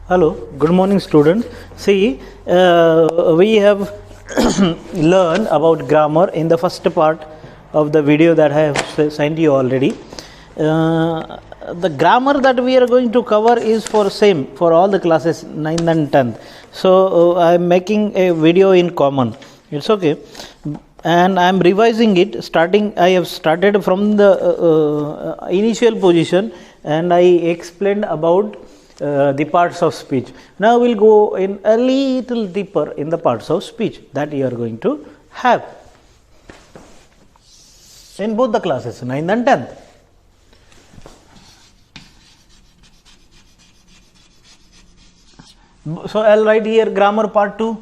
Hello, good morning students. See, we have learned about grammar in the first part of the video that I have sent you already. The grammar that we are going to cover is for same for all the classes 9th and 10th. So I am making a video in common. It's okay. And I am revising it. I have started from the initial position, and I explained about the parts of speech. Now we'll go in a little deeper in the parts of speech that you are going to have in both the classes 9th and 10th. So I'll write here grammar part 2.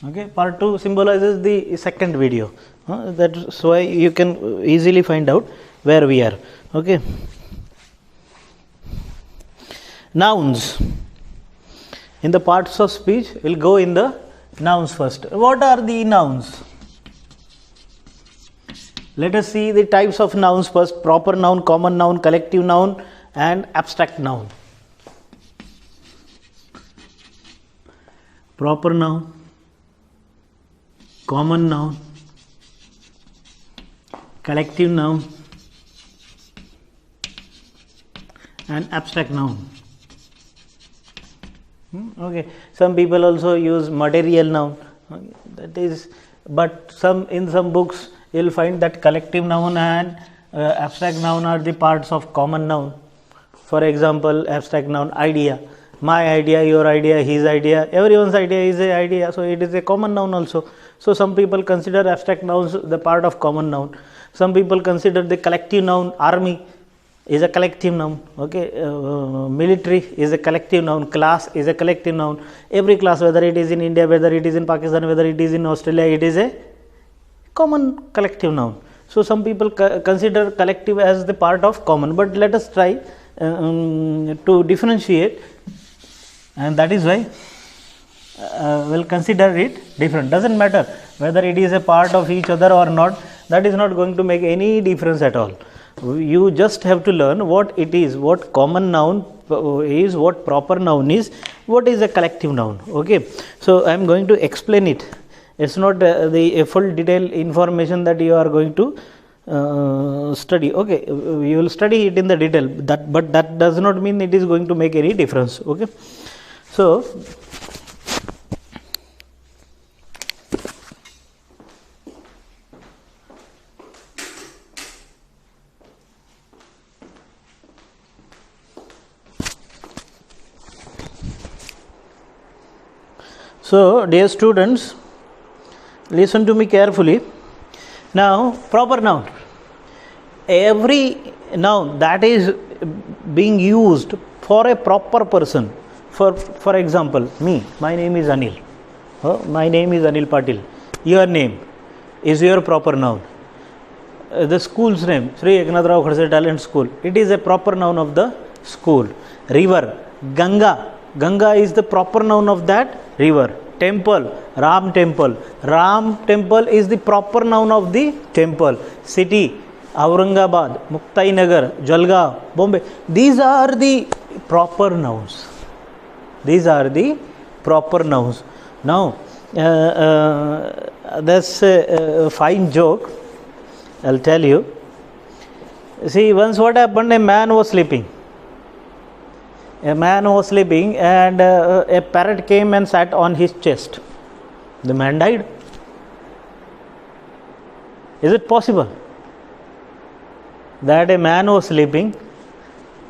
Okay, part 2 symbolizes the second video. That's why you can easily find out where we are. Okay. Nouns. In the parts of speech, we'll go in the nouns first. What are the nouns? Let us see the types of nouns first. Proper noun, common noun, collective noun and abstract noun. Proper noun, common noun, collective noun and abstract noun. Okay, some people also use material noun. That is, but in some books you will find that collective noun and abstract noun are the parts of common noun. For example, abstract noun, idea. My idea, your idea, his idea, everyone's idea is an idea, so it is a common noun also. So some people consider abstract nouns the part of common noun. Some people consider the collective noun, army is a collective noun. Okay, military is a collective noun, class is a collective noun. Every class, whether it is in India, whether it is in Pakistan, whether it is in Australia, it is a common collective noun. So some people consider collective as the part of common, but let us try to differentiate, and that is why we'll consider it different. Doesn't matter whether it is a part of each other or not, that is not going to make any difference at all. You just have to learn what it is, what common noun is, what proper noun is, what is a collective noun. Okay, so I am going to explain it. It's not the full detailed information that you are going to study. Okay, you will study it in the detail, but that does not mean it is going to make any difference. Okay, so dear students, listen to me carefully. Now, proper noun. Every noun that is being used for a proper person. For example, my name is Anil. My name is Anil Patil. Your name is your proper noun. The school's name, Sri Eknath Rao Khadse Talent School. It is a proper noun of the school. River, Ganga. Ganga is the proper noun of that river. Temple, Ram temple. Ram temple is the proper noun of the temple. City, Aurangabad, Muktai Nagar, Jalgaon, Bombay. These are the proper nouns. These are the proper nouns. Now, that's a fine joke. I'll tell you. See, once what happened, a man was sleeping. A man was sleeping and a parrot came and sat on his chest. The man died. Is it possible that a man was sleeping,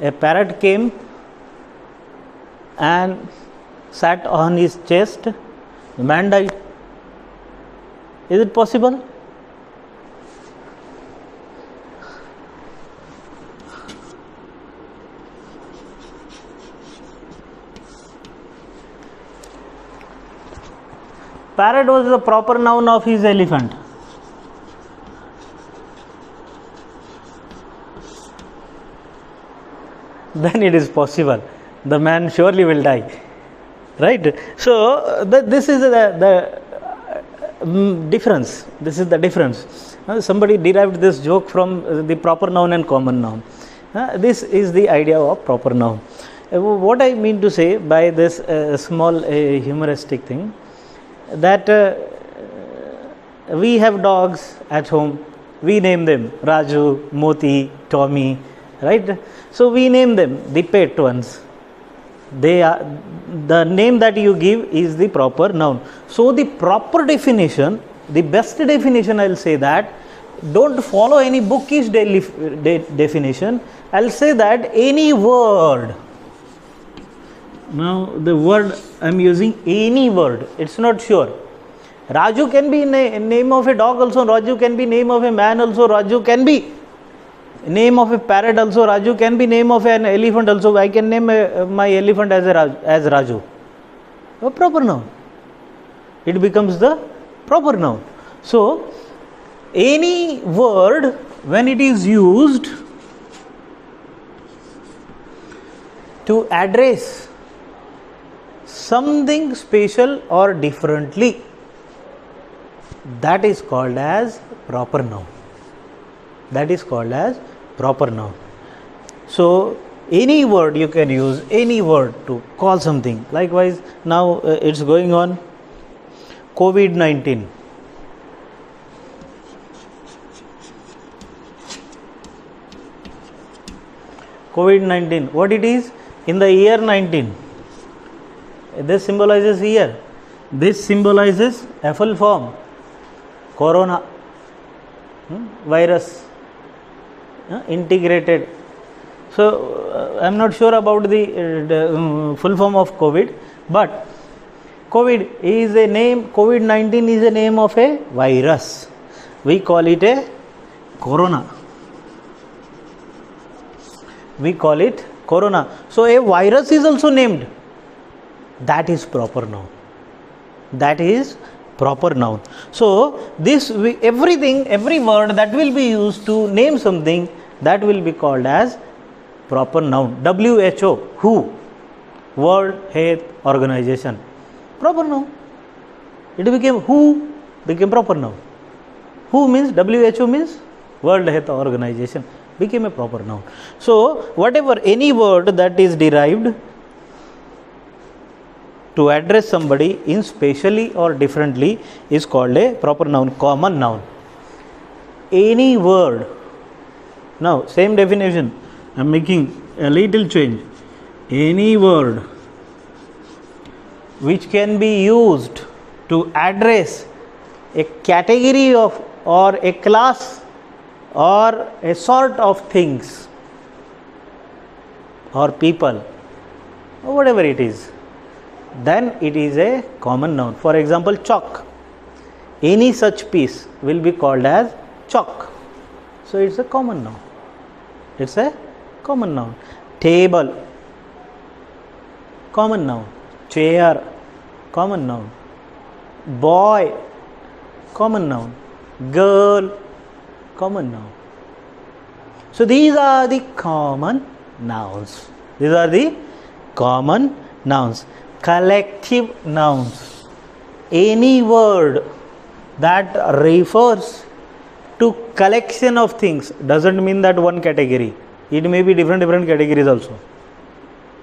a parrot came and sat on his chest, the man died? Is it possible? Parrot was the proper noun of his elephant. Then it is possible. The man surely will die. Right? So, this is the difference. This is the difference. Somebody derived this joke from the proper noun and common noun. This is the idea of proper noun. What I mean to say by this small humoristic thing, that we have dogs at home, we name them Raju, Moti, Tommy, right? So we name them the pet ones. They are, the name that you give is the proper noun. So the proper definition, the best definition, I'll say that, don't follow any bookish definition. I'll say that any word. Now the word I'm using, any word, it's not sure. Raju can be name of a dog also, Raju can be name of a man also, Raju can be name of a parrot also, Raju can be name of an elephant also. I can name my elephant as Raju. A proper noun. It becomes the proper noun. So any word, when it is used to address something special or differently, that is called as proper noun. That is called as proper noun. So any word you can use, any word to call something. Likewise, now it's going on COVID-19. COVID-19, what it is? In the year 19. This symbolizes year. This symbolizes a full form. Corona, virus, integrated. So I am not sure about the full form of COVID, but COVID is a name, COVID-19 is a name of a virus. We call it a corona. We call it corona. So a virus is also named. That is proper noun. That is proper noun. So this everything, every word that will be used to name something, that will be called as proper noun. WHO, WHO, World Health Organization, proper noun. It became WHO, became proper noun. WHO means, WHO means World Health Organization, became a proper noun. So whatever, any word that is derived to address somebody in specially or differently is called a proper noun, common noun. Any word. Now same definition, I am making a little change. Any word which can be used to address a category of or a class or a sort of things or people or whatever it is, then it is a common noun. For example, chalk. Any such piece will be called as chalk. So it's a common noun. It's a common noun. Table, common noun. Chair, common noun. Boy, common noun. Girl, common noun. So these are the common nouns. These are the common nouns. Collective nouns. Any word that refers to collection of things, doesn't mean that one category. It may be different categories also.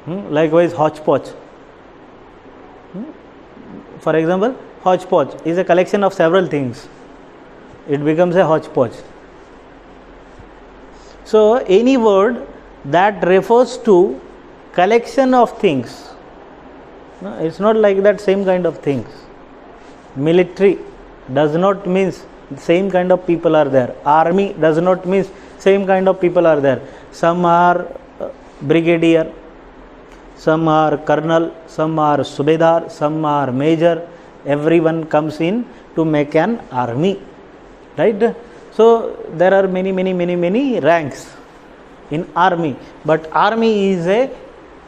Likewise, hodgepodge. For example, hodgepodge is a collection of several things. It becomes a hodgepodge. So any word that refers to collection of things, it's not like that same kind of things. Military does not mean same kind of people are there. Army does not mean same kind of people are there. Some are brigadier, some are colonel, some are subedar, some are major. Everyone comes in to make an army, right? So there are many ranks in army, but army is a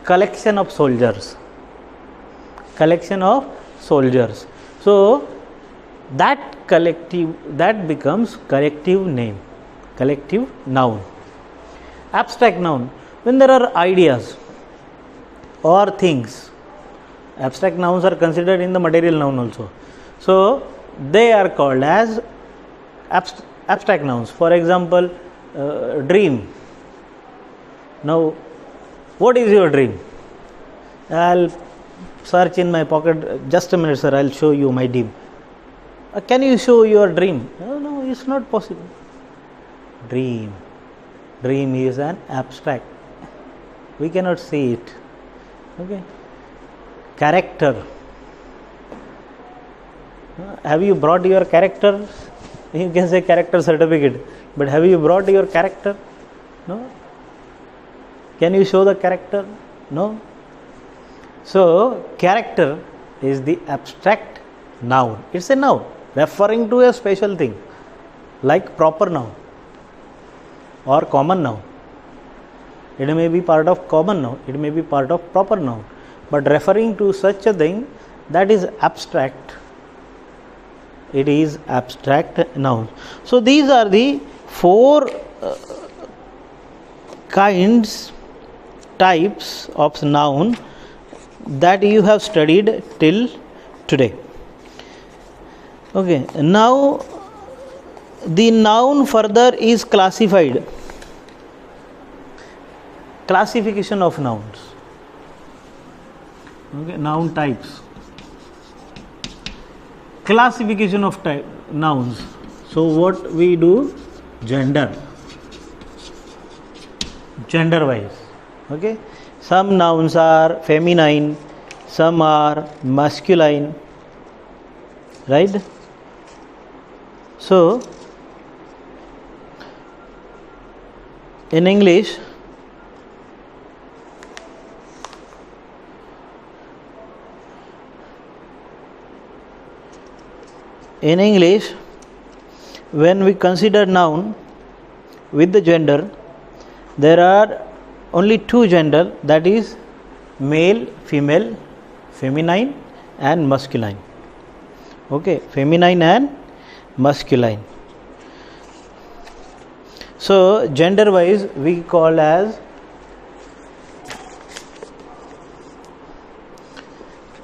collection of soldiers. Collection of soldiers. So that collective, that becomes collective name, collective noun. Abstract noun, when there are ideas or things, abstract nouns are considered in the material noun also. So they are called as abstract nouns. For example, dream. Now, what is your dream? I'll search in my pocket. Just a minute, sir. I'll show you my dream. Can you show your dream? No, it's not possible. Dream is an abstract. We cannot see it. Okay. Character. Have you brought your character? You can say character certificate, but have you brought your character? No. Can you show the character? No. So, character is the abstract noun. It's a noun referring to a special thing, like proper noun or common noun. It may be part of common noun, it may be part of proper noun, but referring to such a thing, that is abstract. It is abstract noun. So, these are the four types of noun that you have studied till today. Okay, now the noun further is classified. Classification of nouns. Okay, noun types. Classification of nouns. So what we do? Gender wise. Okay, some nouns are feminine, some are masculine, right? So in English, when we consider noun with the gender, there are only two gender, that is male, female, feminine and masculine. Okay, feminine and masculine. So gender wise we call as,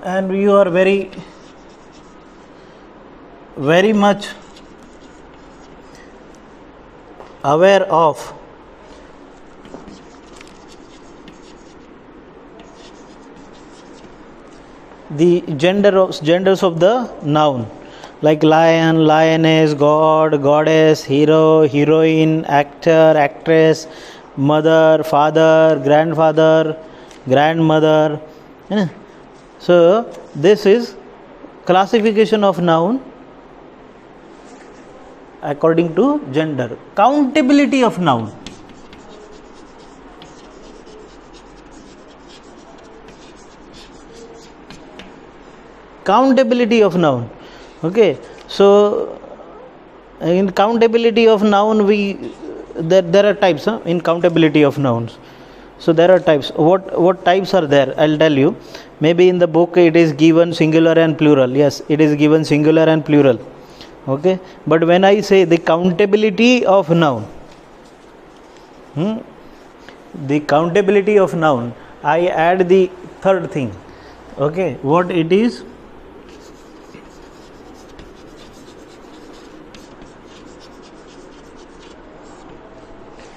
and you are very much aware of the genders of the noun, like lion, lioness, god, goddess, hero, heroine, actor, actress, mother, father, grandfather, grandmother. So this is classification of noun according to gender. Countability of noun. Countability of noun. Okay, so in countability of noun there are types in countability of nouns. So there are types. What types are there? I'll tell you. Maybe in the book it is given singular and plural. Yes, it is given singular and plural. Okay, but when I say the countability of noun, the countability of noun, I add the third thing. Okay, what it is?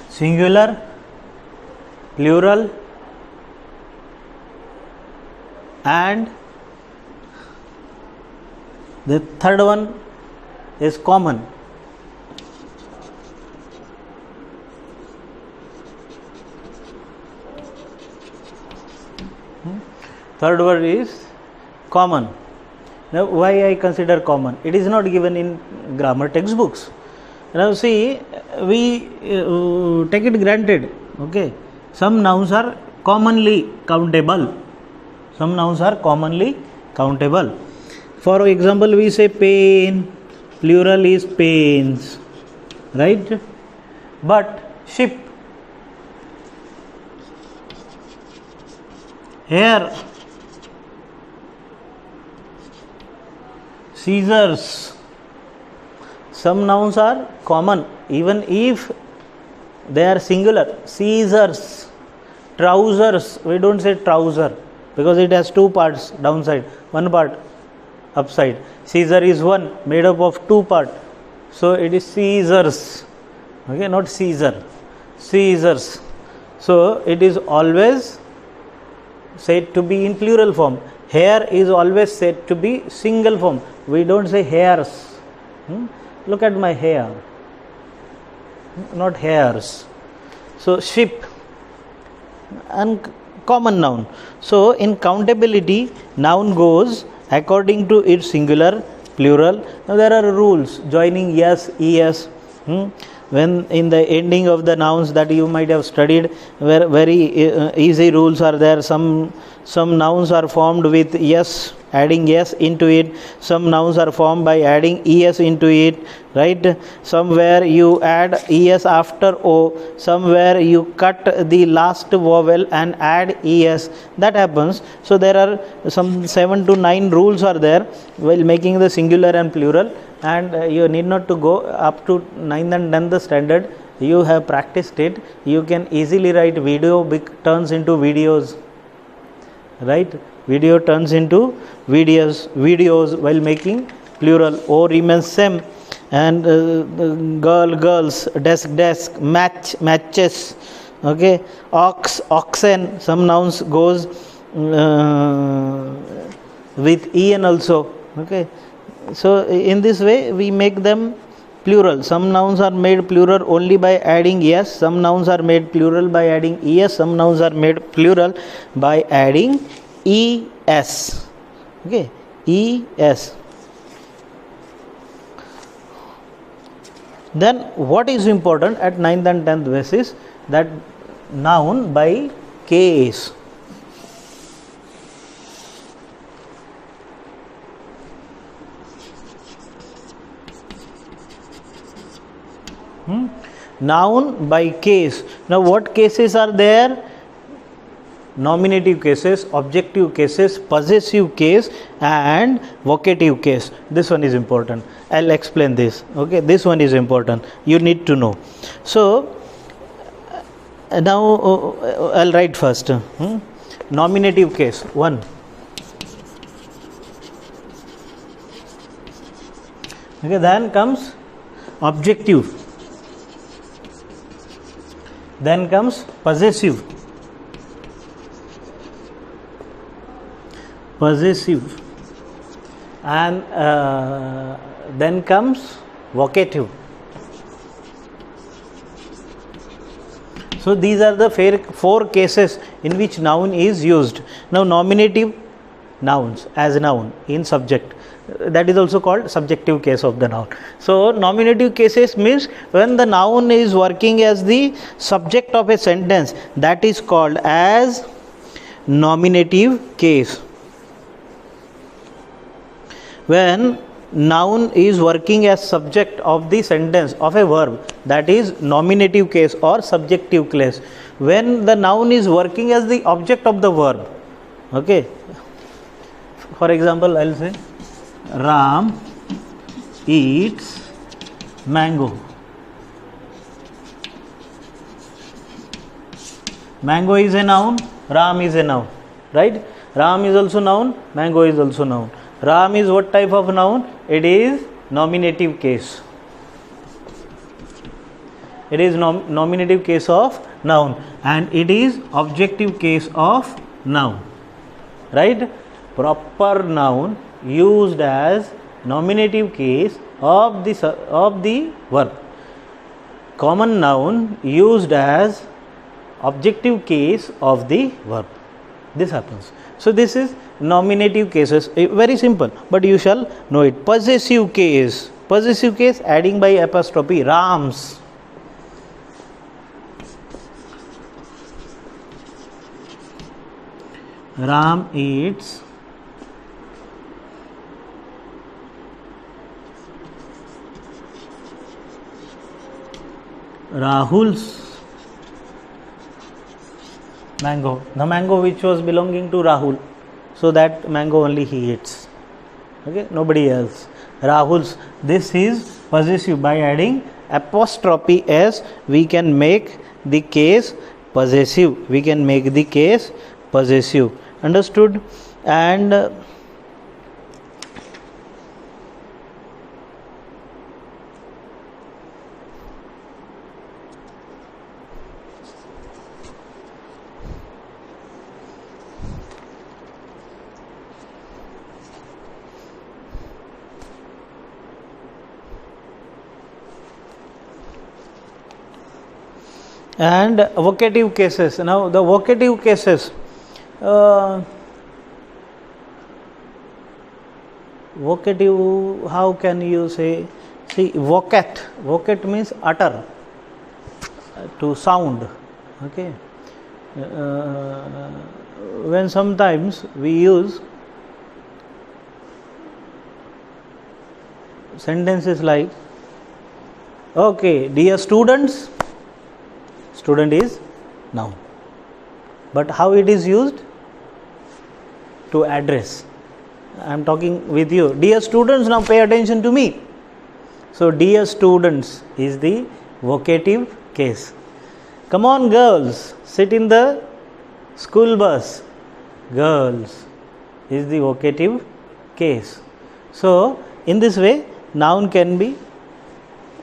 Singular, plural and the third one is common. Third word is common. Now why I consider common? It is not given in grammar textbooks. Now see, we take it granted. Okay, some nouns are commonly countable. Some nouns are commonly countable. For example, we say pain, plural is pains, right? But ship, hair, scissors, some nouns are common even if they are singular. Scissors, trousers, we don't say trouser because it has two parts downside, one part upside. Scissor is one made up of two parts, so it is scissors. Okay, not Caesar, scissors. So it is always said to be in plural form. Hair is always said to be single form. We don't say hairs. Look at my hair, not hairs. So ship and common noun. So in countability, noun goes according to its singular, plural. Now there are rules joining yes, es. When in the ending of the nouns that you might have studied, where very easy rules are there. Some nouns are formed with yes, adding yes into it. Some nouns are formed by adding es into it, right? Somewhere you add es after o, somewhere you cut the last vowel and add es. That happens. So there are some 7 to 9 rules are there while making the singular and plural, and you need not to go up to 9th and 10th standard. You have practiced it. You can easily write video turns into videos, right? Video turns into videos while making plural. O remains same, and girls, desk, matches, okay. Oxen, some nouns goes with en also, okay. So in this way we make them plural. Some nouns are made plural only by adding yes, some nouns are made plural by adding es, some nouns are made plural by adding es, okay, es. Then what is important at 9th and 10th basis, that noun by case. Noun by case. Now what cases are there? Nominative cases, objective cases, possessive case and vocative case. This one is important. I'll explain this, okay. This one is important, you need to know. So now I'll write first. Nominative case 1. Okay, then comes objective, then comes possessive, and then comes vocative. So these are the 4 cases in which noun is used. Now nominative nouns as a noun in subject, that is also called subjective case of the noun. So nominative cases means when the noun is working as the subject of a sentence, that is called as nominative case. When noun is working as subject of the sentence of a verb, that is nominative case or subjective case. When the noun is working as the object of the verb, okay. For example, I'll say Ram eats mango. Mango is a noun, Ram is a noun, right? Ram is also noun, mango is also noun. Ram is what type of noun? It is nominative case. It is nominative case of noun, and it is objective case of noun, right? Proper noun used as nominative case of the verb. Common noun used as objective case of the verb. This happens. So this is nominative cases, very simple, but you shall know it. Possessive case adding by apostrophe, Rams. Ram eats Rahul's mango, the mango which was belonging to Rahul, so that mango only he eats, okay, nobody else. Rahul's, this is possessive. By adding apostrophe s, we can make the case possessive, understood? And and vocative cases. Now the vocative cases, vocative, how can you say? See, vocate means utter, to sound. Okay, when sometimes we use sentences like, okay, dear students, student is noun, but how it is used? To address. I am talking with you, dear students, now pay attention to me. So dear students is the vocative case. Come on girls, sit in the school bus. Girls is the vocative case. So in this way, noun can be,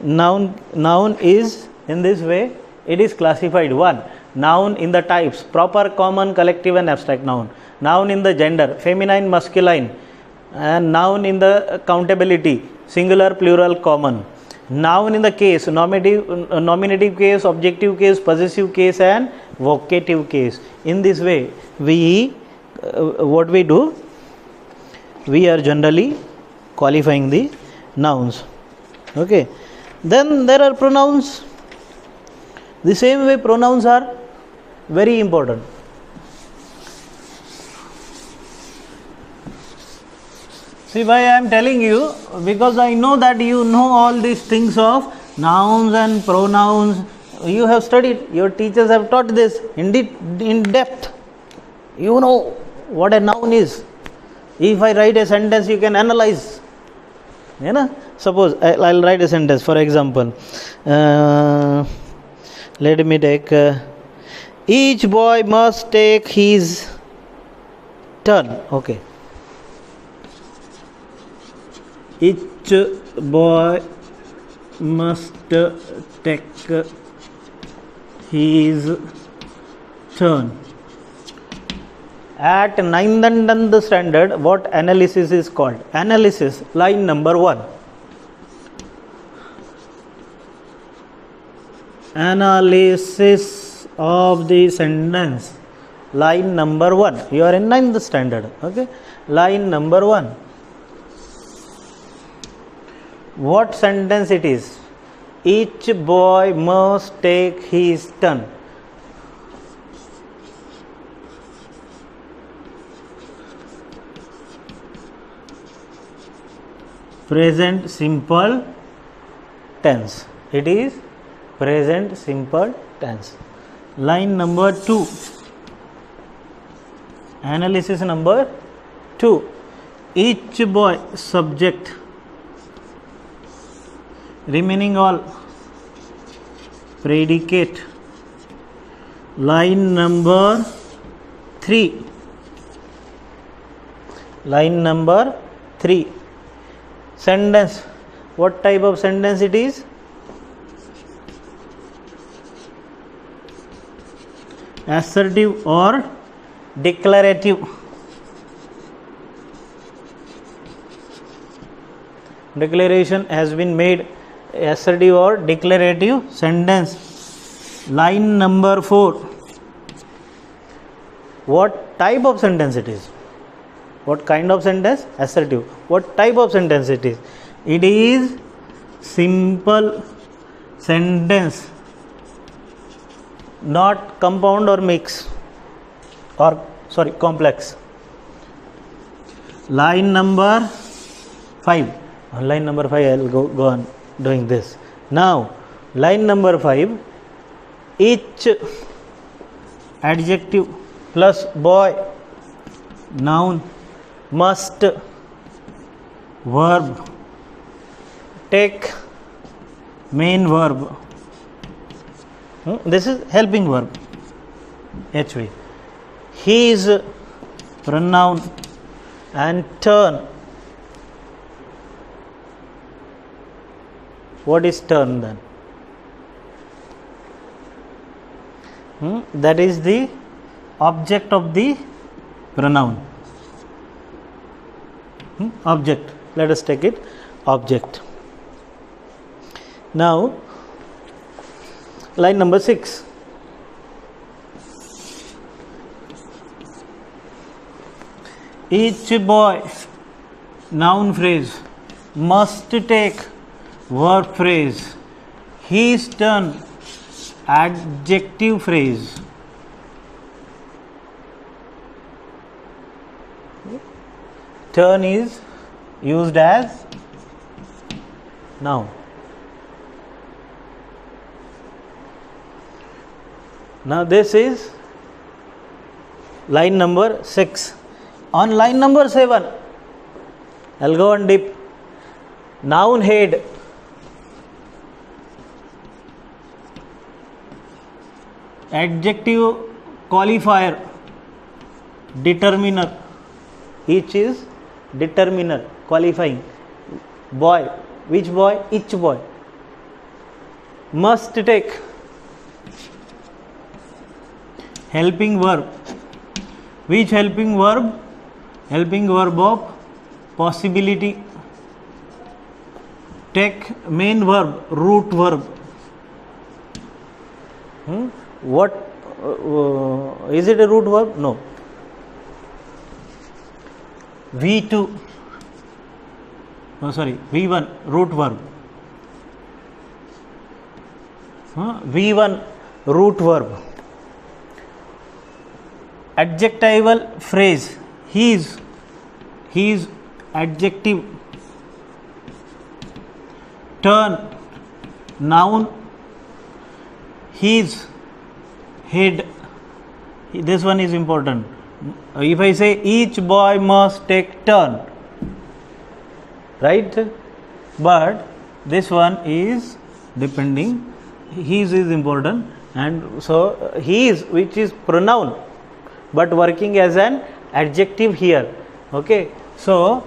noun is in this way, it is classified. 1. Noun in the types, proper, common, collective and abstract noun. Noun in the gender, feminine, masculine, and noun in the countability, singular, plural, common. Noun in the case, nominative case, objective case, possessive case and vocative case. In this way, we what we do, we are generally qualifying the nouns. Okay, then there are pronouns. The same way, pronouns are very important. See, why I am telling you, because I know that you know all these things of nouns and pronouns. You have studied, your teachers have taught this in depth. You know what a noun is. If I write a sentence, you can analyze. You know, suppose I'll write a sentence. For example, let me take, each boy must take his turn. Okay. Each boy must take his turn. At 9th and 10th standard, what analysis is called? Analysis, line number 1. Analysis of the sentence, line number 1. You are in 9th standard. Okay, line number 1. What sentence it is? Each boy must take his turn. Present simple tense. It is present simple tense. Line number 2. Analysis number 2. Each boy, subject, remaining all predicate. Line number 3. Line number 3. Sentence. What type of sentence it is? Assertive or declarative? Declaration has been made. Assertive or declarative sentence. Line number 4. What type of sentence it is? What kind of sentence? Assertive. What type of sentence it is? It is simple sentence, not compound or mix, or complex. Line number 5. On line number 5 I will go on doing this. Now line number 5. Each adjective plus boy, noun, must, verb, take, main verb. This is helping verb, HV. His, pronoun, and turn. What is turn then? That is the object of the pronoun. Object. Let us take it. Object. Now, line number 6. Each boy, noun phrase, must take verb phrase. His turn, adjective phrase. Turn is used as noun. Now this is line number 6. On line number 7, I'll go on deep. Noun head. Adjective qualifier. Determiner. Each is determiner, qualifying. Boy. Which boy? Each boy. Must take. Helping verb. Which helping verb? Helping verb of possibility. Take main verb, root verb. What is it a root verb? No. V2. Oh, sorry, V1 root verb. V1 root verb. Adjectival phrase. His adjective. Turn, noun. His, head. This one is important. If I say each boy must take turn, right? But this one is depending. His is important, and so his, which is pronoun, but working as an adjective here. Okay, so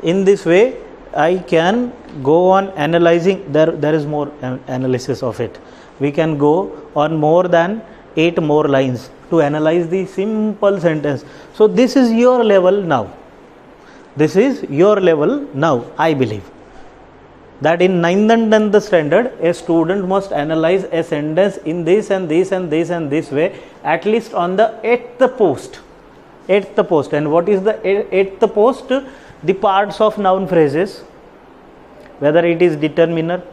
in this way I can go on analyzing. There is more analysis of it. We can go on more than 8 more lines to analyze the simple sentence. So this is your level now. This is your level now, I believe. That in 9th and 10th standard, a student must analyze a sentence in this and this and this and this way, at least on the 8th post. 8th post. And what is the 8th post? The parts of noun phrases, whether it is determiner,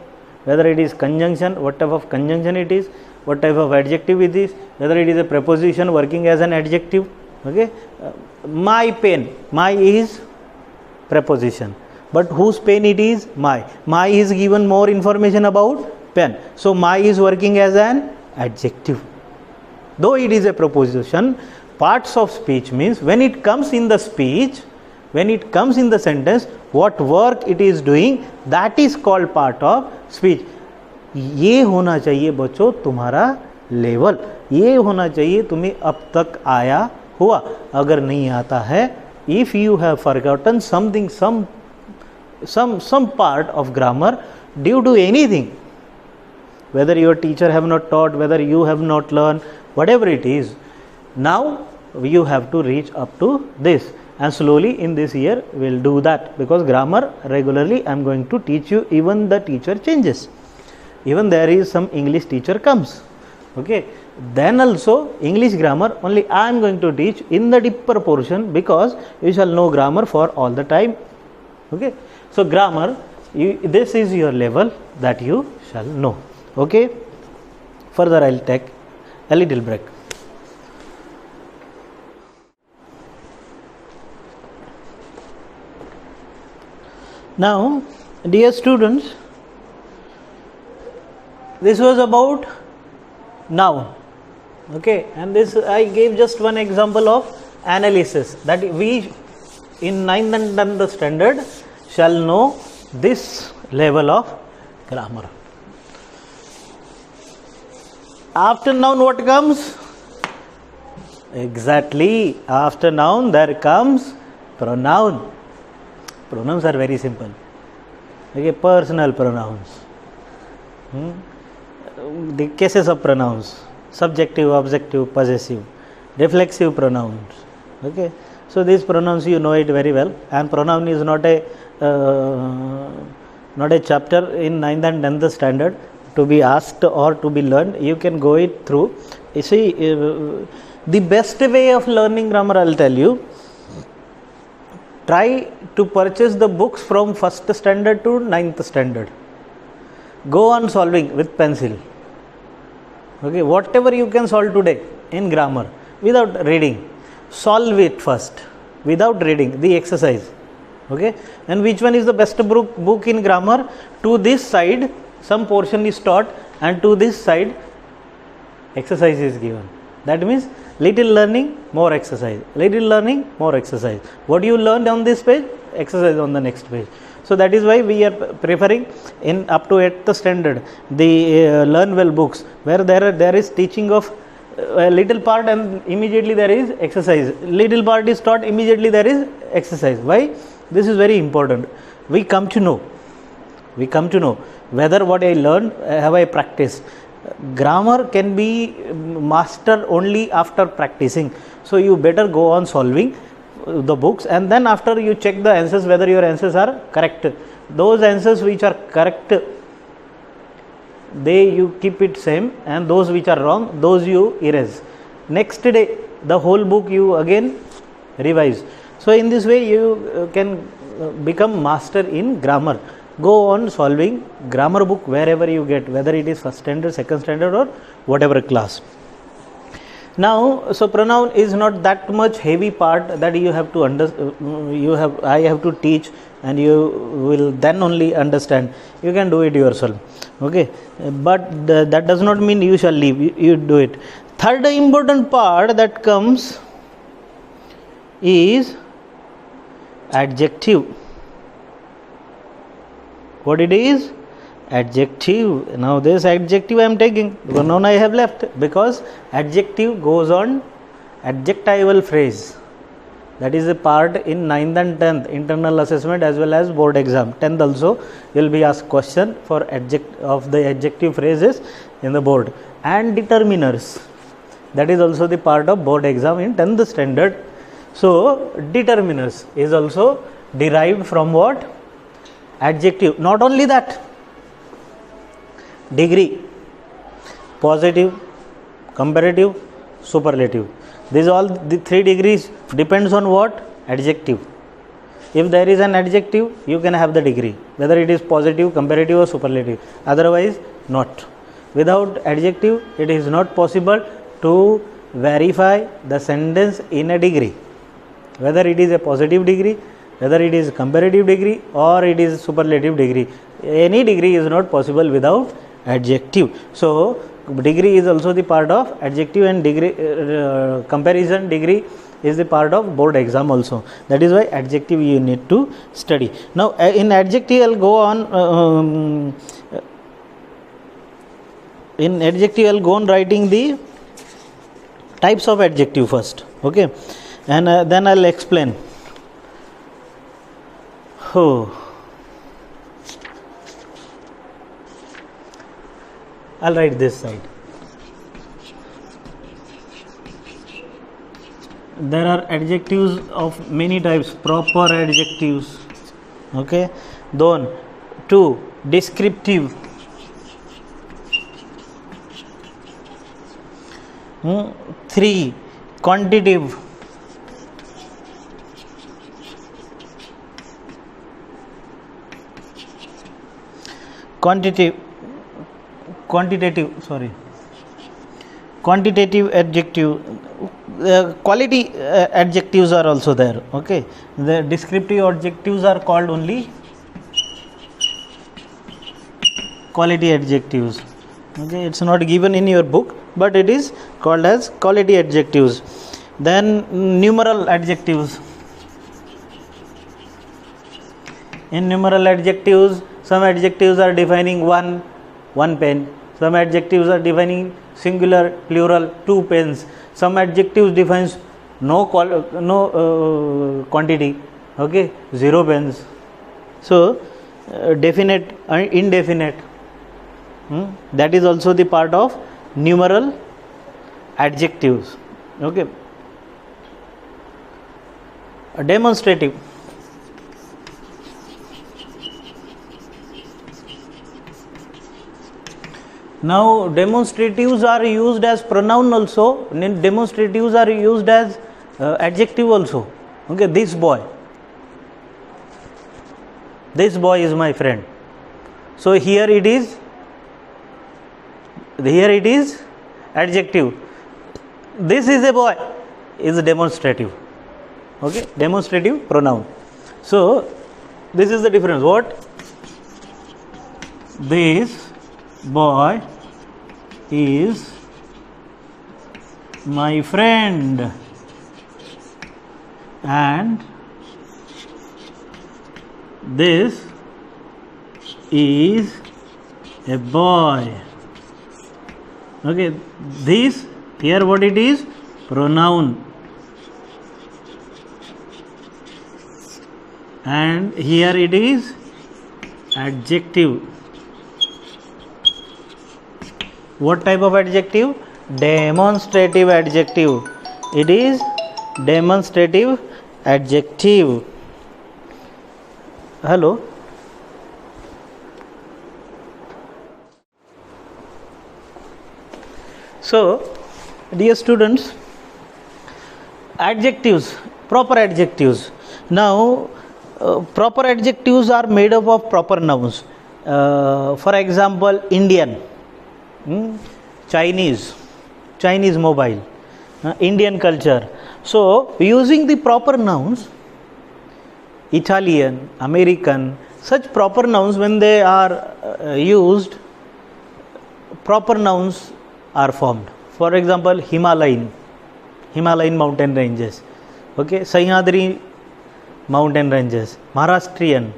whether it is conjunction, what type of conjunction it is, what type of adjective it is, whether it is a preposition working as an adjective. Okay, my pen, my is preposition, but whose pen it is? My is given more information about pen, so my is working as an adjective. Though it is a preposition, parts of speech means when it comes in the speech, when it comes in the sentence, what work it is doing, that is called part of speech. ये होना चाहिए बच्चों तुम्हारा level, ये होना चाहिए तुम्हें अब तक आया हुआ. अगर नहीं आता है, if you have forgotten something, some part of grammar due to anything, whether your teacher have not taught, whether you have not learned, whatever it is, now you have to reach up to this. And slowly in this year we will do that, because grammar regularly I am going to teach you. Even the teacher changes, even there is some English teacher comes. Okay, then also English grammar only I am going to teach in the deeper portion, because you shall know grammar for all the time. Okay, so grammar, this is your level that you shall know. Okay, further I will take a little break. Now, dear students, this was about noun. Okay, and this I gave just one example of analysis, that we in 9th and 10th standard shall know this level of grammar. After noun what comes? Exactly, after noun there comes pronoun. Pronouns are very simple. Okay, personal pronouns. The cases of pronouns: subjective, objective, possessive, reflexive pronouns. Okay, so these pronouns you know it very well, and pronoun is not a chapter in 9th and 10th standard to be asked or to be learned. You can go it through. You see, the best way of learning grammar, I will tell you, try to purchase the books from 1st standard to 9th standard. Go on solving with pencil. Okay, whatever you can solve today in grammar without reading, solve it first without reading the exercise. Okay, and which one is the best book in grammar? To this side some portion is taught and to this side exercise is given. That means little learning, more exercise, little learning, more exercise. What you learned on this page, exercise on the next page. So that is why we are preferring in up to 8th standard the Learn Well books, where there is teaching of a little part and immediately there is exercise. Little part is taught, immediately there is exercise. Why? This is very important. We come to know whether what I learned have I practiced. Grammar can be mastered only after practicing. So you better go on solving the books, and then after you check the answers whether your answers are correct. Those answers which are correct, you keep it same, and those which are wrong, those you erase. Next day the whole book you again revise. So in this way you can become master in grammar. Go on solving grammar book wherever you get, whether it is 1st standard, 2nd standard or whatever class. Now, so pronoun is not that much heavy part that you have to I have to teach and you will then only understand. You can do it yourself. Okay, but that does not mean you shall leave, you do it. Third important part that comes is adjective. What it is? Adjective. Now this adjective I am taking, pronoun I have left, because adjective goes on adjectival phrase. That is a part in 9th and 10th internal assessment as well as board exam. 10th also you will be asked question for of the adjective phrases in the board. And determiners, that is also the part of board exam in 10th standard. So determiners is also derived from what? Adjective. Not only that, degree, positive, comparative, superlative. These all the 3 degrees depends on what? Adjective. If there is an adjective, you can have the degree, whether it is positive, comparative or superlative. Otherwise not. Without adjective it is not possible to verify the sentence in a degree, whether it is a positive degree, whether it is comparative degree or it is superlative degree. Any degree is not possible without adjective. So degree is also the part of adjective, and degree comparison degree is the part of board exam also. That is why adjective you need to study. Now in adjective I will go on writing the types of adjective first. Okay, and then I will explain. I'll write this side. There are adjectives of many types, proper adjectives. Okay, then 2 descriptive, 3 quantitative, 4 quantitative adjective. Quality adjectives are also there. Okay, the descriptive adjectives are called only quality adjectives. Okay, it's not given in your book, but it is called as quality adjectives. Then numeral adjectives. In numeral adjectives, some adjectives are defining one pen, some adjectives are defining singular, plural, 2 pens, some adjectives defines no quantity, okay, 0 pens. So definite and indefinite, that is also the part of numeral adjectives. Okay, demonstrative. Now demonstratives are used as pronoun also, demonstratives are used as adjective also. Okay, this boy, This boy is my friend. So here it is adjective. This is a boy is demonstrative. Okay, demonstrative pronoun. So this is the difference. What? This boy is my friend and this is a boy. Okay, this here what it is? Pronoun. And here it is adjective. What type of adjective? Demonstrative adjective. It is demonstrative adjective. Hello. So, dear students, adjectives, proper adjectives. Now, proper adjectives are made up of proper nouns. For example, Indian, Chinese mobile, Indian culture. So, using the proper nouns, Italian, American, such proper nouns, when they are used, proper nouns are formed. For example, Himalayan mountain ranges. Okay, Sahyadri mountain ranges. Maharashtrian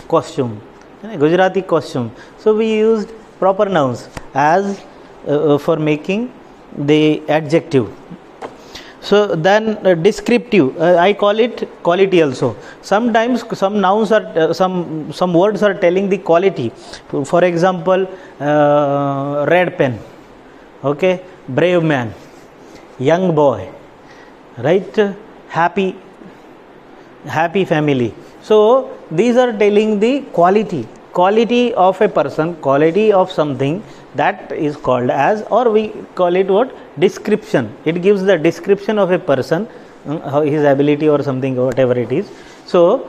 costume, Gujarati costume. So we used proper nouns as for making the adjective. So then descriptive, I call it quality also. Sometimes some nouns are some words are telling the quality. For example, red pen, okay, brave man, young boy, right, happy family. So these are telling the quality of a person, quality of something, that is called as, or we call it what? Description. It gives the description of a person, his ability or something, whatever it is. So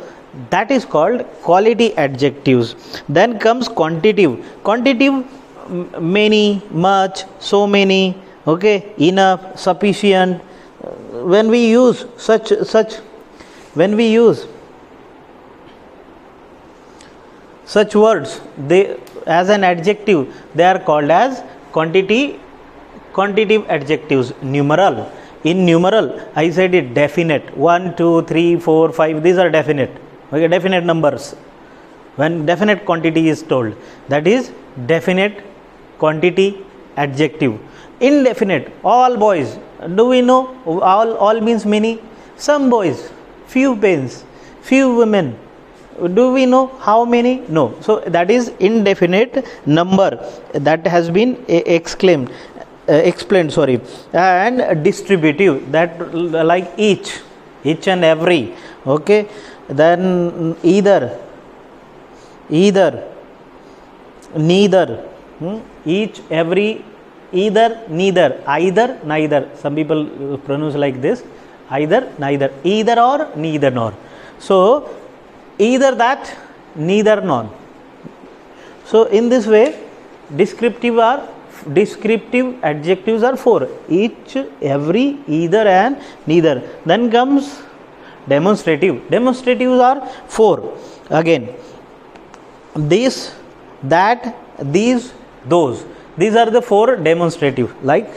that is called quality adjectives. Then comes quantitative. Quantitative, many, much, so many, okay, enough, sufficient. When we use when we use such words, they as an adjective, they are called as quantitative adjectives. Numeral. In numeral, I said it definite. 1, 2, 3, 4, 5. These are definite. Okay, definite numbers. When definite quantity is told, that is definite quantity adjective. Indefinite. All boys. Do we know? All means many. Some boys. Few pens. Few women. Do we know how many? No. So that is indefinite number that has been explained. And distributive, that like each and every. Okay. Then either, neither, each, every, either, neither, either, neither. Some people pronounce like this: either, neither, either or, neither nor. So either that, neither nor. So in this way, descriptive adjectives are 4: each, every, either and neither. Then comes demonstrative. Demonstratives are 4 again: this, that, these, those. These are the 4 demonstrative. Like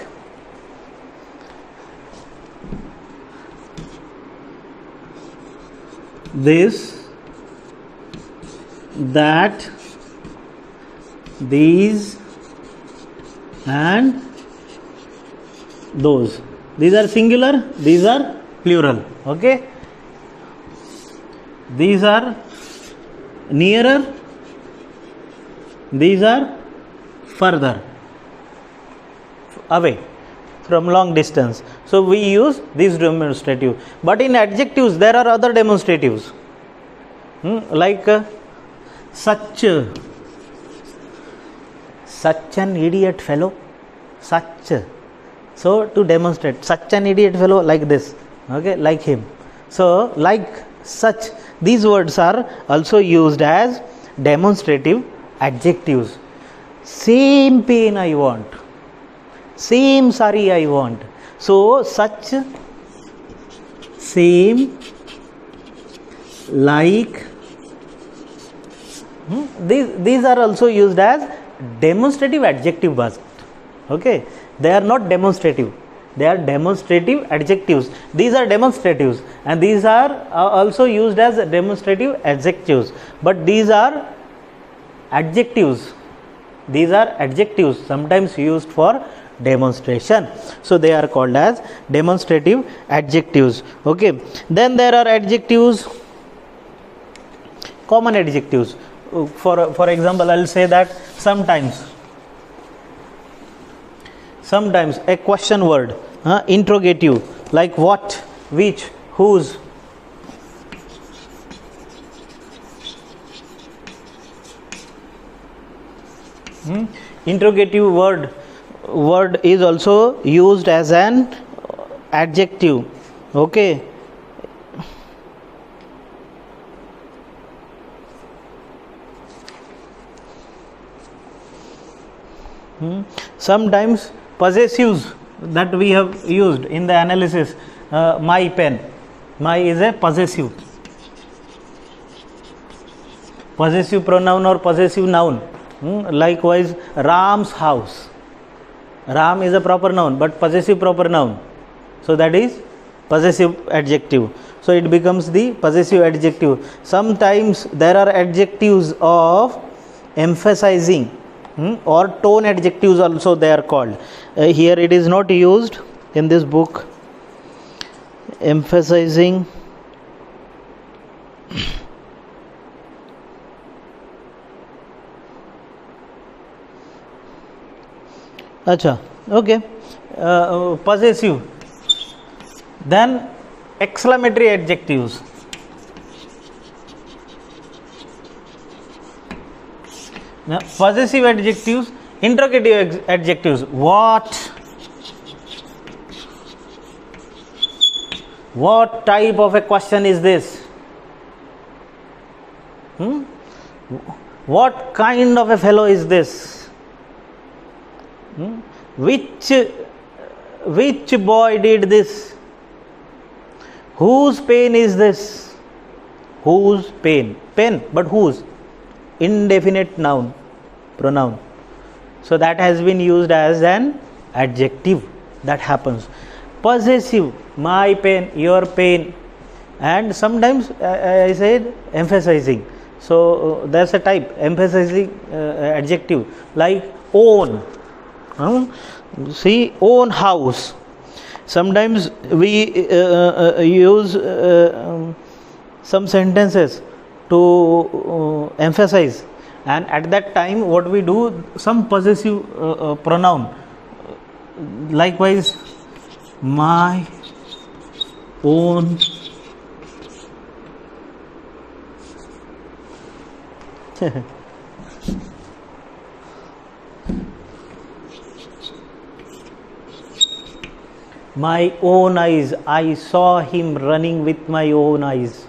this, that, these and those. These are singular, these are plural. Okay, these are nearer, these are further away, from long distance. So we use these demonstrative. But in adjectives there are other demonstratives, like such an idiot fellow, such. So to demonstrate, such an idiot fellow, like this, okay, like him. So like such, These words are also used as demonstrative adjectives. Same pen I want, same sari I want. So such, same, like, these are also used as demonstrative adjective bas. Okay, they are not demonstrative, they are demonstrative adjectives. These are demonstratives and these are also used as demonstrative adjectives, but these are adjectives. These are adjectives sometimes used for demonstration, so they are called as demonstrative adjectives. Okay, then there are adjectives, common adjectives. For example, I'll say that sometimes a question word, interrogative, like what, which, whose. Interrogative word is also used as an adjective. Okay, sometimes possessives that we have used in the analysis, my pen, my is a possessive pronoun or possessive noun. Likewise, Ram's house, Ram is a proper noun but possessive proper noun, so that is possessive adjective, so it becomes the possessive adjective. Sometimes there are adjectives of emphasizing, or tone adjectives also they are called. Here it is not used in this book, emphasizing, acha, okay, possessive. Then exclamatory adjectives. Now, possessive adjectives, interrogative adjectives. What type of a question is this? What kind of a fellow is this? Which boy did this? Whose pen is this? Whose pen? Pen, but whose? Indefinite noun, pronoun. So that has been used as an adjective. That happens. Possessive, my pen, your pen, and sometimes I said emphasizing. So there's a type, emphasizing adjective, like own. See, own house. Sometimes we use some sentences to emphasize, and at that time what we do, some possessive pronoun. Likewise, my own my own eyes, I saw him running with my own eyes.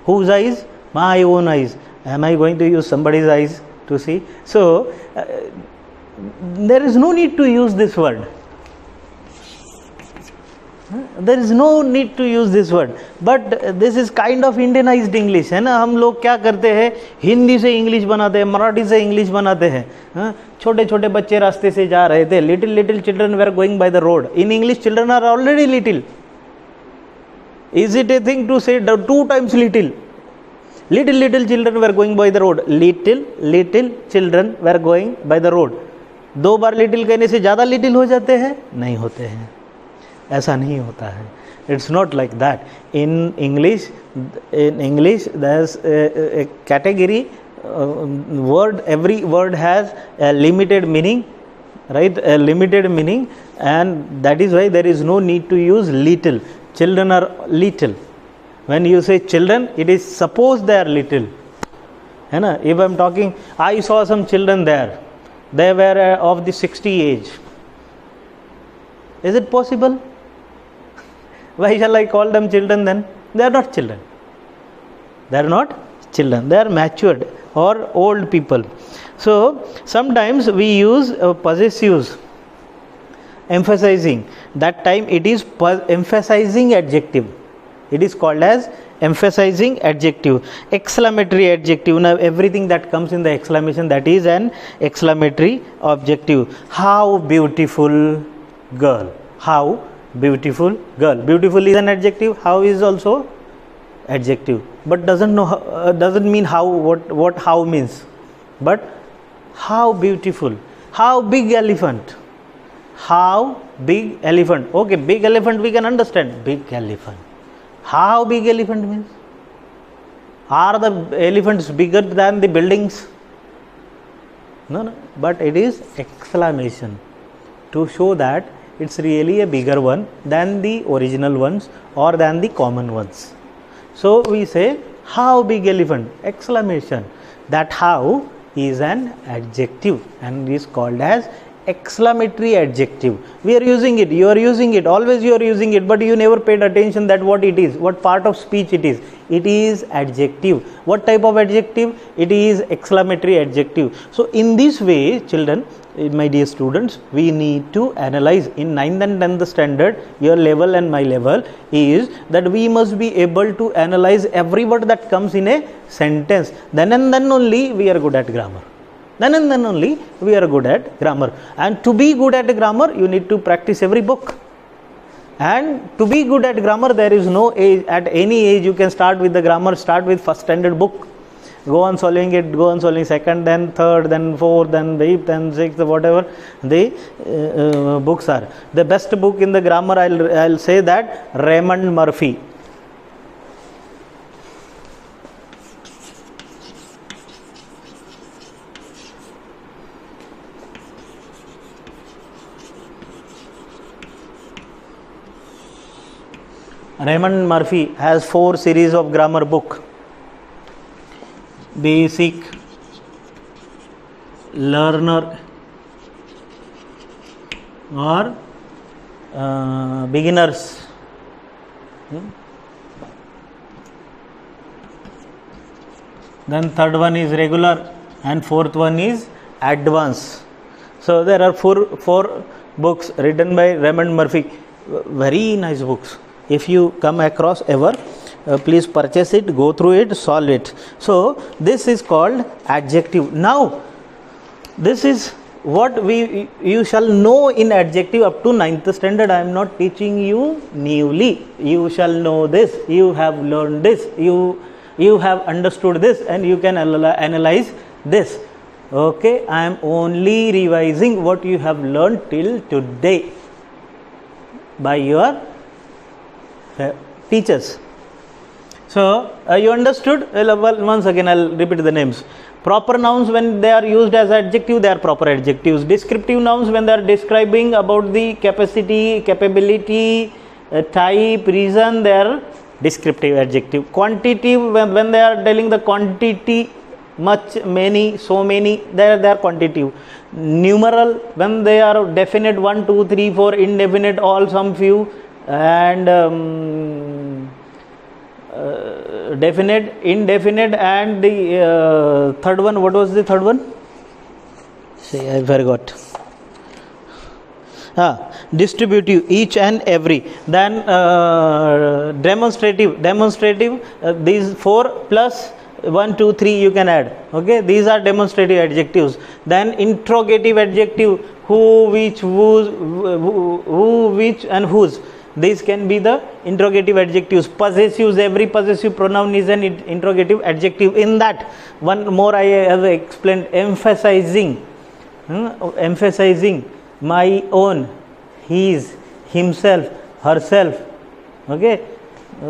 Whose eyes? My own eyes. Am I going to use somebody's eyes to see? So there is no need to use this word. There is no need to use this word. But this is kind of Indianized English, है ना. हम लोग क्या करते हैं, हिंदी से English बनाते हैं, मराठी से इंग्लिश बनाते हैं. छोटे छोटे बच्चे रास्ते से जा रहे थे. Little children were going by the road. In English, children are already little. Is it a thing to say 2 times little? Little children were going by the road. Little children were going by the road. 2 bar little कहने से ज़्यादा little हो जाते हैं? नहीं होते हैं. ऐसा नहीं होता है. It's not like that. In English there's a category word. Every word has a limited meaning, right? A limited meaning, and that is why there is no need to use little. Children are little. When you say children, it is suppose they are little. है ना? If I am talking, I saw some children there. They were of the 60 age. Is it possible? Why shall I call them children then? They are not children. They are not children, they are matured or old people. So sometimes we use possessives emphasizing, that time it is emphasizing adjective, it is called as emphasizing adjective. Exclamatory adjective, now everything that comes in the exclamation, that is an exclamatory adjective. How beautiful girl, how beautiful girl. Beautiful is an adjective, how is also adjective, but doesn't mean how, what how means, but how beautiful. How big elephant, how big elephant. Okay, big elephant we can understand, big elephant. How big elephant means? Are the elephants bigger than the buildings? No, but it is exclamation to show that it's really a bigger one than the original ones or than the common ones. So we say how big elephant, exclamation. That how is an adjective and is called as exclamatory adjective. We are using it, you are using it, always you are using it, but you never paid attention that what it is, what part of speech it is. It is adjective. What type of adjective? It is exclamatory adjective. So in this way, children, my dear students, we need to analyze in 9th and 10th standard, your level and my level, is that we must be able to analyze every word that comes in a sentence. Then and then only we are good at grammar. Then and then only we are good at grammar. And to be good at grammar, you need to practice every book. And to be good at grammar, there is no age. At any age you can start with the grammar. Start with first standard book, go on solving it, go on solving second, then third, then fourth, then fifth, then sixth, whatever the books are. The best book in the grammar, I'll say that Raymond Murphy. Raymond Murphy has 4 series of grammar book: Basic, Learner, or Beginners. Then third one is Regular and fourth one is Advanced. So there are four books written by Raymond Murphy. Very nice books. If you come across ever, please purchase it, go through it, solve it. So this is called adjective. Now this is what you shall know in adjective up to 9th standard. I am not teaching you newly. You shall know this, you have learned this, you have understood this, and you can analyze this. Okay, I am only revising what you have learned till today by your teachers. So you understood? Well, once again I'll repeat the names. Proper nouns, when they are used as adjective, they are proper adjectives. Descriptive nouns, when they are describing about the capacity, capability, type, reason, they are descriptive adjective. Quantitative, when they are telling the quantity, much, many, so many, they are quantitative. Numeral, when they are definite, 1, 2, 3, 4, indefinite, all, some, few, and definite, indefinite, and the third one, what was the third one? Say, I forgot. Distributive, each and every. Then demonstrative, these 4 plus 1, 2, 3 you can add. Okay, these are demonstrative adjectives. Then interrogative adjective, who, which, who, which, and whose. These can be the interrogative adjectives. Possessives, every possessive pronoun is an interrogative adjective. In that, one more I have explained, emphasizing, my own, his, himself, herself. Okay,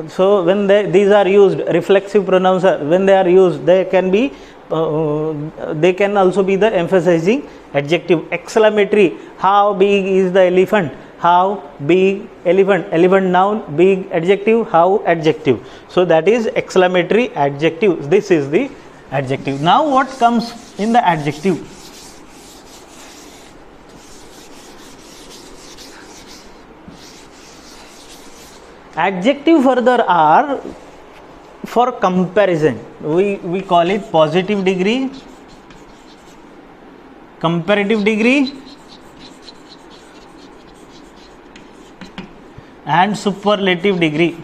so when these are used, reflexive pronouns when they are used, they can be they can also be the emphasizing adjective. Exclamatory, how big is the elephant? How big elephant? Elephant noun, big adjective, how adjective. So that is exclamatory adjective. This is the adjective. Now what comes in the adjective? Adjective further are for comparison, we call it positive degree, comparative degree, and superlative degree.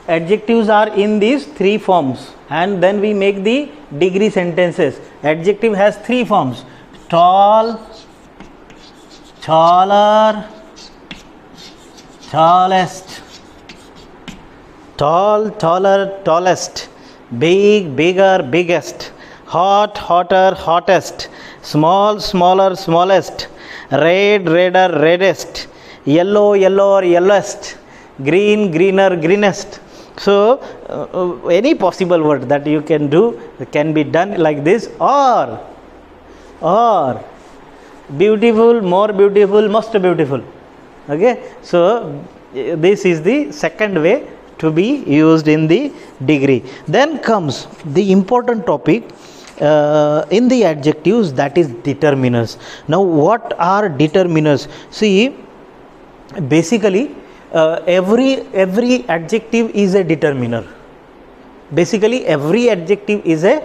Adjectives are in these three forms, and then we make the degree sentences. Adjective has three forms: tall, taller, tallest. Tall, taller, tallest. Big, bigger, biggest. Hot, hotter, hottest. Small, smaller, smallest. Red, redder, reddest. Yellow, yellower, yellowest. Green, greener, greenest. So any possible word that you can do can be done like this, or beautiful, more beautiful, most beautiful. Okay, so this is the second way to be used in the degree. Then comes the important topic in the adjectives, that is determiners. Now what are determiners? See, basically every adjective is a determiner. Basically every adjective is a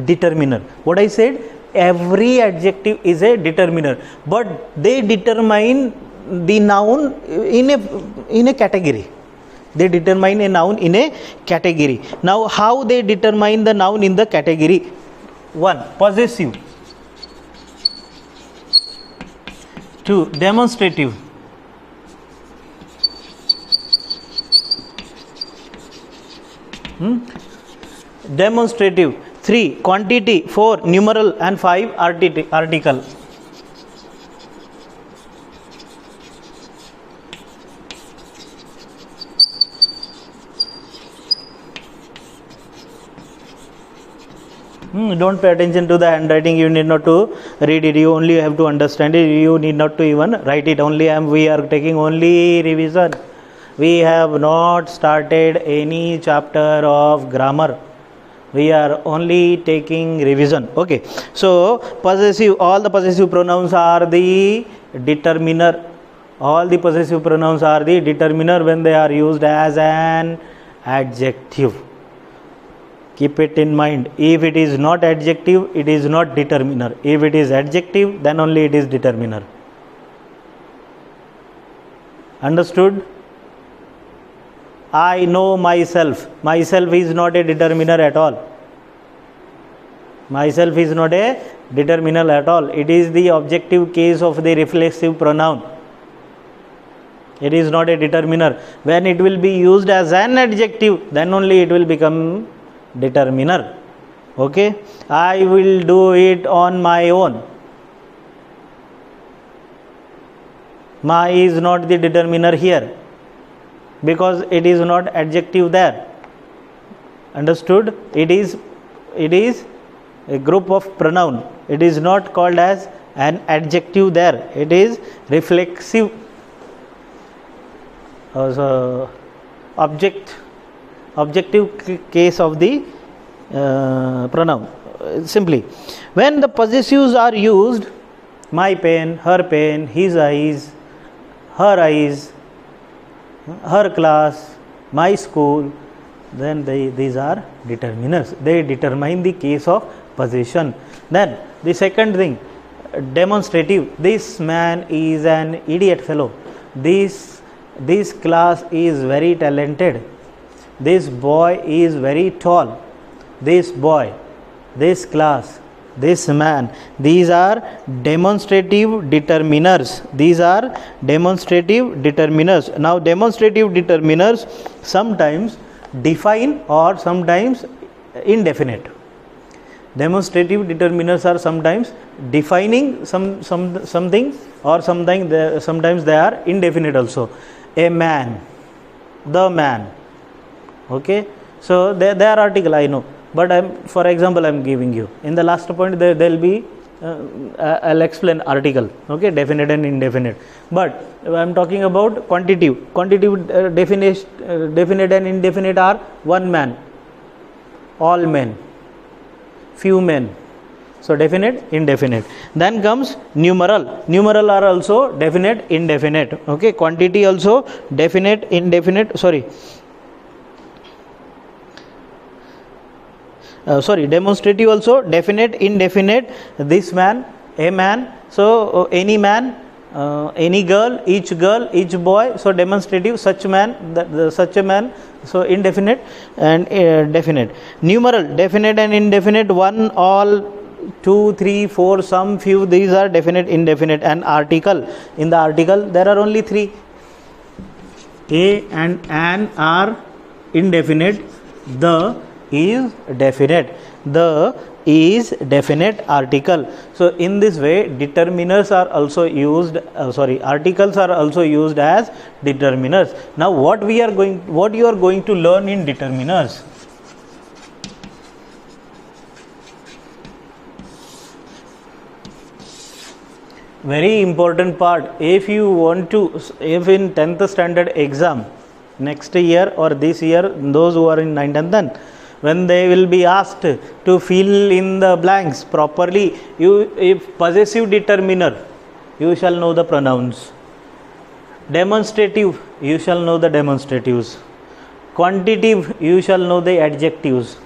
determiner. What I said, every adjective is a determiner, but they determine the noun in a category. They determine a noun in a category. Now how they determine the noun in the category? 1. Possessive. 2. Demonstrative. Demonstrative. 3. Quantity. 4. Numeral. And 5. Article. Don't pay attention to the handwriting. You need not to read it. You only have to understand it. You need not to even write it. We are taking only revision. We have not started any chapter of grammar. We are only taking revision. Okay. So possessive. All the possessive pronouns are the determiner. All the possessive pronouns are the determiner when they are used as an adjective. Keep it in mind. If it is not adjective, it is not determiner. If it is adjective, then only it is determiner. Understood? I know myself. Myself is not a determiner at all. Myself is not a determiner at all. It is the objective case of the reflexive pronoun. It is not a determiner. When it will be used as an adjective, then only it will become determiner. Okay, I will do it on my own. My is not the determiner here, because it is not adjective there. Understood? It is a group of pronoun. It is not called as an adjective there. It is reflexive objective case of the pronoun. Simply, when the possessives are used, my pen, her pen, his eyes, her eyes, her class, my school, then these are determiners. They determine the case of possession. Then the second thing, demonstrative. This man is an idiot fellow. This class is very talented. This boy is very tall. This boy, this class, this man. These are demonstrative determiners. These are demonstrative determiners. Now demonstrative determiners sometimes define or sometimes indefinite. Demonstrative determiners are sometimes defining something, or sometimes they are indefinite also. A man, the man. Okay, so they are article, I know, but for example I am giving you in the last point there will be I'll explain article. Okay, definite and indefinite. But I am talking about quantitative. Definite and indefinite are one man, all men, few men, So definite, indefinite. Then comes numeral. Numeral are also definite, indefinite. Okay, quantity also definite, indefinite. Demonstrative also definite, indefinite. This man, a man. So any man, any girl, each boy. So demonstrative, such man, such a man. So indefinite and definite. Numeral, definite and indefinite. One, all, 2, 3, 4, some, few. These are definite, indefinite. And article. In the article, there are only 3. A and an are indefinite. The is definite. The is definite article. So in this way, determiners are also used. Articles are also used as determiners. Now, what you are going to learn in determiners? Very important part. If in 10th standard exam next year or this year, those who are in 9th and 10th, when they will be asked to fill in the blanks properly, if possessive determiner, you shall know the pronouns. Demonstrative, you shall know the demonstratives. Quantitative, you shall know the adjectives.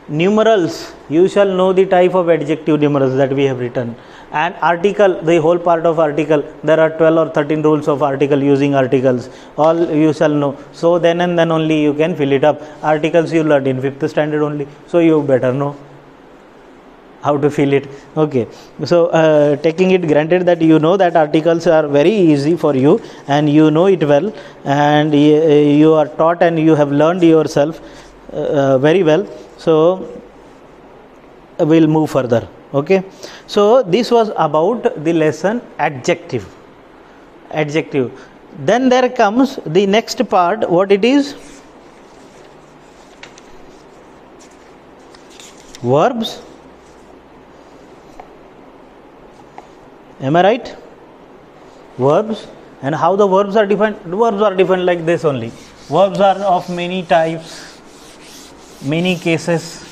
Numerals, you shall know the type of adjective numerals that we have written. And article, the whole part of article, there are 12 or 13 rules of article, using articles, all you shall know. So then and then only you can fill it up. Articles you learned in 5th standard only, so you better know how to fill it. Okay, so taking it granted that you know that articles are very easy for you and you know it well, and you are taught and you have learned yourself very well. So we'll move further. Okay, so this was about the lesson adjective. Then there comes the next part. What it is? Verbs. Am I right? Verbs. And how the verbs are defined? Verbs are defined like this only. Verbs are of many types, many cases,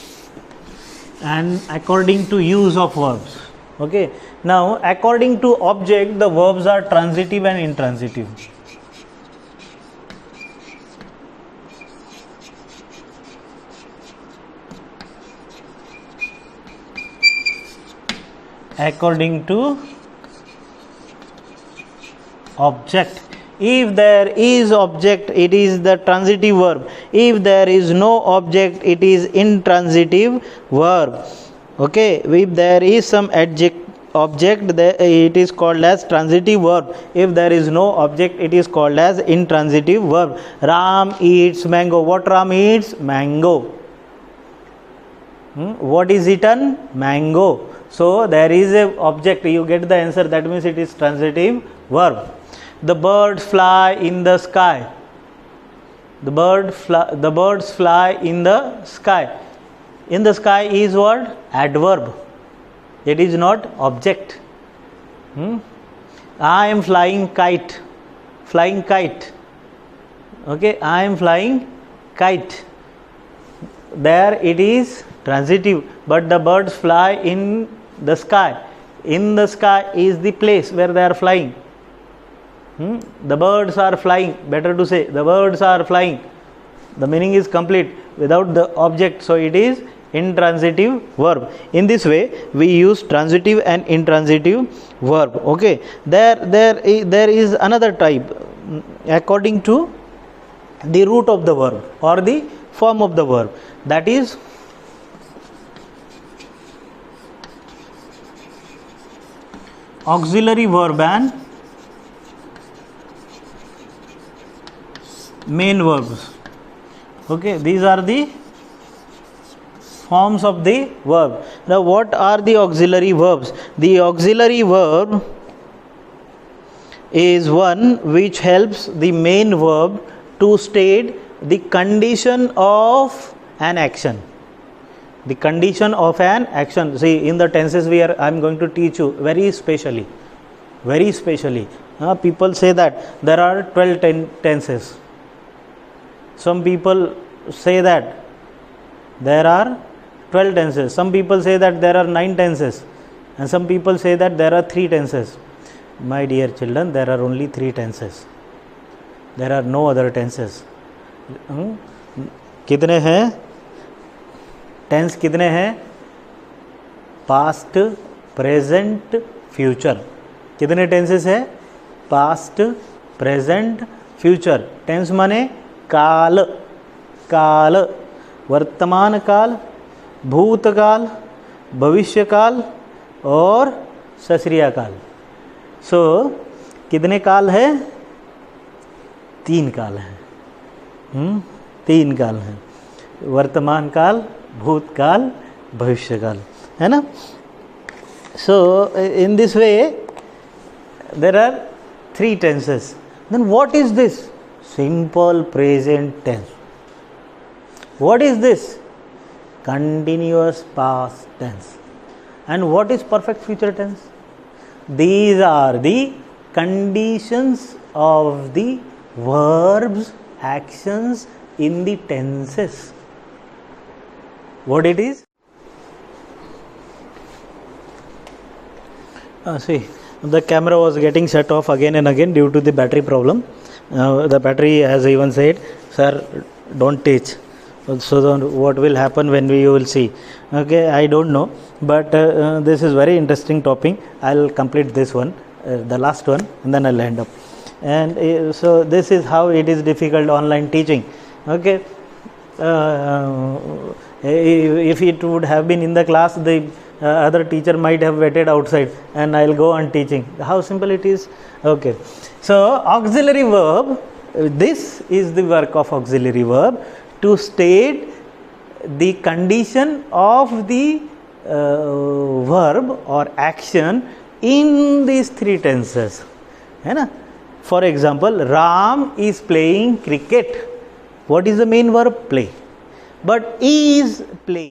and according to use of verbs. Okay, now according to object, the verbs are transitive and intransitive. According to object, if there is object, it is the transitive verb. If there is no object, it is intransitive verb. Okay, if there is some object, it is called as transitive verb. If there is no object, it is called as intransitive verb. Ram eats mango. What Ram eats? Mango. What is eaten? Mango. So there is a object, you get the answer. That means it is transitive verb. The birds fly in the sky. The birds fly in the sky. In the sky is what? Adverb. It is not object. I am flying kite. Flying kite. Okay, I am flying kite. There it is transitive, but the birds fly in the sky. In the sky is the place where they are flying. The birds are flying. Better to say the birds are flying. The meaning is complete without the object. So it is intransitive verb. In this way, we use transitive and intransitive verb. Okay. There is another type according to the root of the verb or the form of the verb. That is auxiliary verb and main verbs. Okay, these are the forms of the verb. Now, what are the auxiliary verbs? The auxiliary verb is one which helps the main verb to state the condition of an action. The condition of an action. See, in the tenses I am going to teach you very specially. People say that there are 12 tenses. Some people say that there are 12 tenses. Some people say that there are 9 tenses, and some people say that there are 3 tenses. My dear children, there are only 3 tenses. There are no other tenses. कितने हैं tense? कितने हैं? Past, present, future. कितने tenses है? Past, present, future. Tense माने काल. काल, वर्तमान काल, भूतकाल, भविष्यकाल और सश्रियाकाल. सो कितने काल है? 3 काल है. 3 काल है. वर्तमान काल, भूतकाल, भविष्यकाल, है ना. So in this way there are 3 tenses. Then what is this? Simple present tense. What is this? Continuous past tense. And what is perfect future tense? These are the conditions of the verbs, actions in the tenses. What it is? See, the camera was getting shut off again and again due to the battery problem. The battery has even said, sir, don't teach. So what will happen when you will see? Okay, I don't know, but this is very interesting topic. I'll complete this one, the last one, and then I'll end up. And so this is how it is difficult online teaching. Okay, if it would have been in the class, the other teacher might have waited outside and I'll go on teaching. How simple it is. Okay, so auxiliary verb, this is the work of auxiliary verb, to state the condition of the verb or action in these 3 tenses, है ना. For example, Ram is playing cricket. What is the main verb? Play. But is playing.